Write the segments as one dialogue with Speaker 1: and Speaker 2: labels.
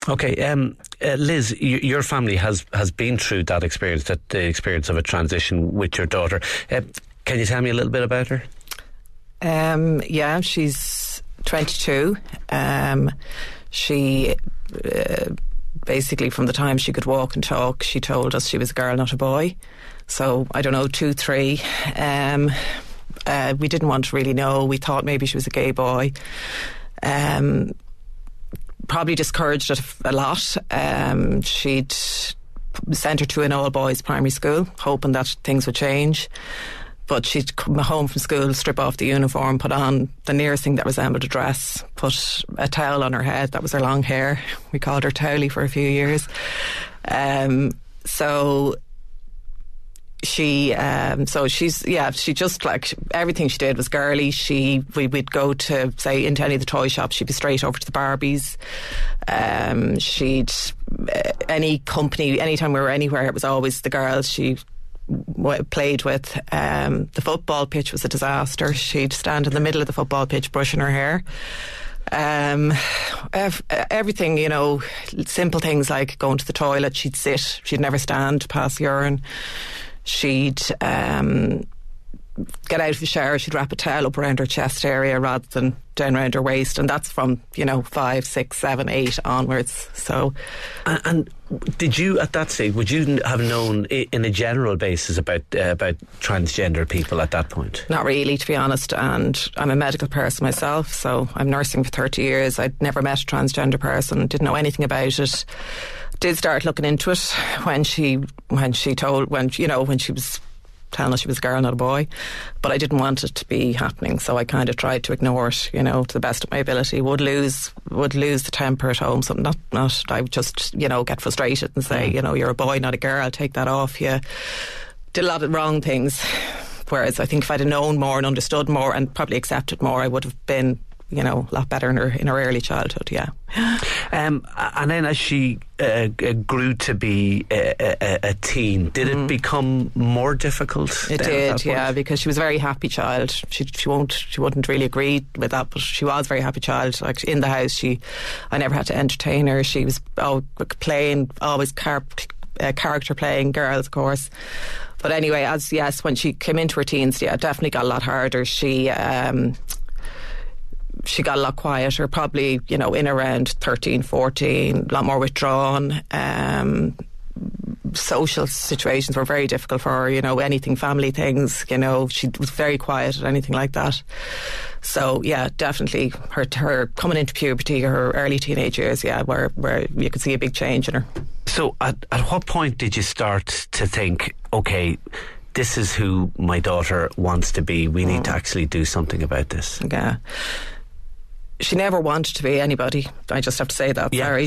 Speaker 1: Okay, Liz, your family has been through that experience, the experience of a transition with your daughter. Can you tell me a little bit about her?
Speaker 2: Yeah, she's 22. She basically, from the time she could walk and talk, she told us she was a girl, not a boy. So I don't know, 2, 3. We didn't want to really know. We thought maybe she was a gay boy. Probably discouraged it a lot. She'd sent her to an all-boys primary school, hoping that things would change. But she'd come home from school, strip off the uniform, put on the nearest thing that resembled a dress, put a towel on her head. That was her long hair. We called her Towley for a few years. She just, like, everything she did was girly. We'd go to, say, into any of the toy shops, she'd be straight over to the Barbies. Any company, anytime we were anywhere, it was always the girls she played with. The football pitch was a disaster. She'd stand in the middle of the football pitch brushing her hair. Everything, you know, simple things like going to the toilet, she'd sit, she'd never stand to pass urine. She'd get out of the shower, she'd wrap a towel up around her chest area rather than down around her waist, and that's from, 5, 6, 7, 8 onwards. So,
Speaker 1: and did you, at that stage, would you have known in a general basis about transgender people at that point?
Speaker 2: Not really, to be honest, and I'm a medical person myself, so I'm nursing for 30 years. I'd never met a transgender person, didn't know anything about it. Did start looking into it when she was telling us she was a girl, not a boy, but I didn't want it to be happening, so I kind of tried to ignore it, to the best of my ability. Would lose the temper at home, so not I would just, get frustrated and say, you're a boy, not a girl, take that off you. Did a lot of wrong things, whereas I think if I'd have known more and understood more and probably accepted more, I would have been, a lot better in her early childhood, yeah.
Speaker 1: And then as she grew to be a teen, did it become more difficult?
Speaker 2: It did, yeah, because she was a very happy child. She wouldn't really agree with that, but she was a very happy child. Like, in the house, I never had to entertain her. She was playing, always character playing, girls, of course. But anyway, when she came into her teens, yeah, it definitely got a lot harder. She got a lot quieter, probably, in around 13, 14, a lot more withdrawn. Social situations were very difficult for her, anything, family things, she was very quiet at anything like that. So, yeah, definitely her coming into puberty, her early teenage years, yeah, where you could see a big change in her.
Speaker 1: So at what point did you start to think, okay, this is who my daughter wants to be, we need to actually do something about this?
Speaker 2: Yeah. She never wanted to be anybody. I just have to say that.
Speaker 1: Yeah,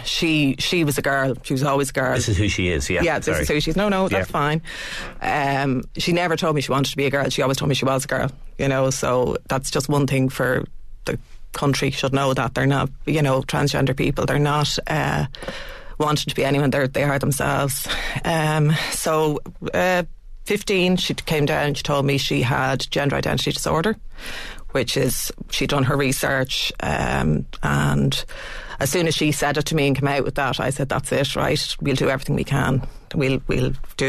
Speaker 2: she was a girl. She was always a girl.
Speaker 1: This is who she is. Yeah.
Speaker 2: Yeah, this is who she is. No, that's fine. She never told me she wanted to be a girl. She always told me she was a girl. So that's just one thing for the country should know, that they're not, transgender people. They're not wanting to be anyone. They are themselves. 15, she came down. She told me she had gender identity disorder, which is, she'd done her research, and as soon as she said it to me and came out with that, I said, that's it, right, we'll do everything we can. We'll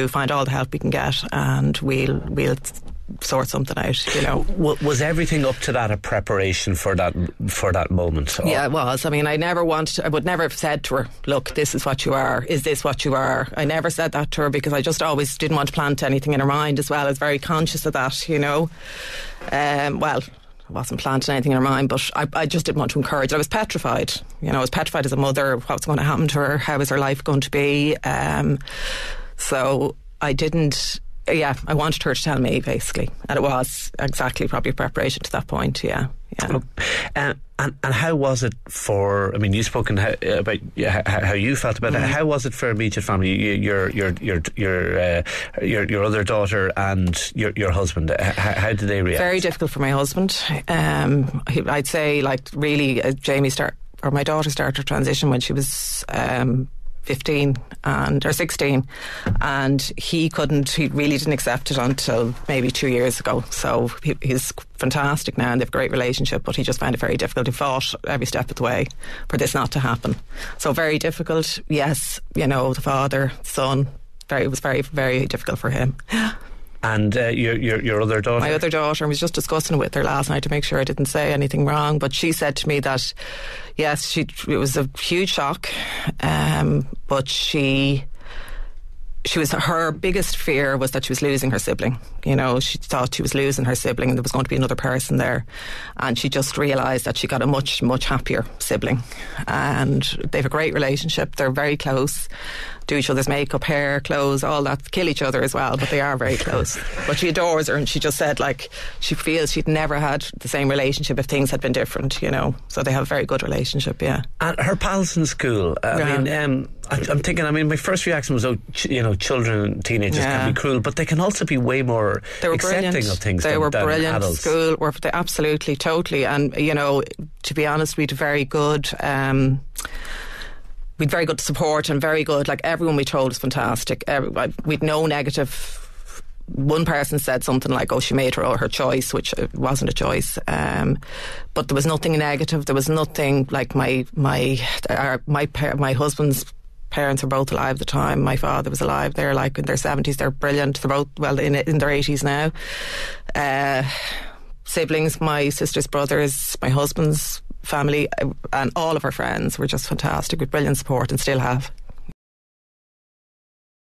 Speaker 2: find all the help we can get, and we'll sort something out,
Speaker 1: Was everything up to that a preparation for that moment? Or?
Speaker 2: Yeah, it was. I mean, I would never have said to her, look, this is what you are, is this what you are? I never said that to her, because I just always didn't want to plant anything in her mind as well. I was very conscious of that, I wasn't planting anything in her mind, but I just didn't want to encourage. I was petrified. I was petrified as a mother. What's going to happen to her? How is her life going to be? So I didn't. Yeah, I wanted her to tell me, basically, and it was exactly probably preparation to that point. Yeah.
Speaker 1: And how was it for? I mean, you've spoken about how you felt about it. How was it for immediate family? Your other daughter and your husband. How did they react?
Speaker 2: Very difficult for my husband. I'd say, like, really, my daughter started her transition when she was 15 or 16, and he really didn't accept it until maybe 2 years ago. So he's fantastic now and they have a great relationship, but he just found it very difficult. He fought every step of the way for this not to happen. So very difficult. Yes, you know, the father, son, it was very, very difficult for him.
Speaker 1: And your other daughter?
Speaker 2: My other daughter, I was just discussing it with her last night to make sure I didn't say anything wrong, but she said to me that yes, it was a huge shock, but her biggest fear was that she was losing her sibling. You know, she thought she was losing her sibling and there was going to be another person there, and she just realised that she got a much, much happier sibling, and they have a great relationship. They're very close, do each other's makeup, hair, clothes, all that, kill each other as well, but they are very close. But she adores her, and she just said, like, she feels she'd never had the same relationship if things had been different, you know. So they have a very good relationship, yeah.
Speaker 1: And her pals in school, I'm thinking, my first reaction was, children and teenagers can be cruel, but they can also be way more accepting of things than
Speaker 2: brilliant.
Speaker 1: Adults.
Speaker 2: School were absolutely, totally, and, you know, to be honest, we had very good... we'd very good support and very good, like, everyone we told was fantastic. We'd no negative. One person said something like, oh, she made her choice, which wasn't a choice, but there was nothing negative. There was nothing like my husband's parents were both alive at the time. My father was alive. They're like in their 70s. They're brilliant. They're both in their 80s now. Siblings, my sister's brothers, my husband's family, and all of our friends were just fantastic, with brilliant support, and still have.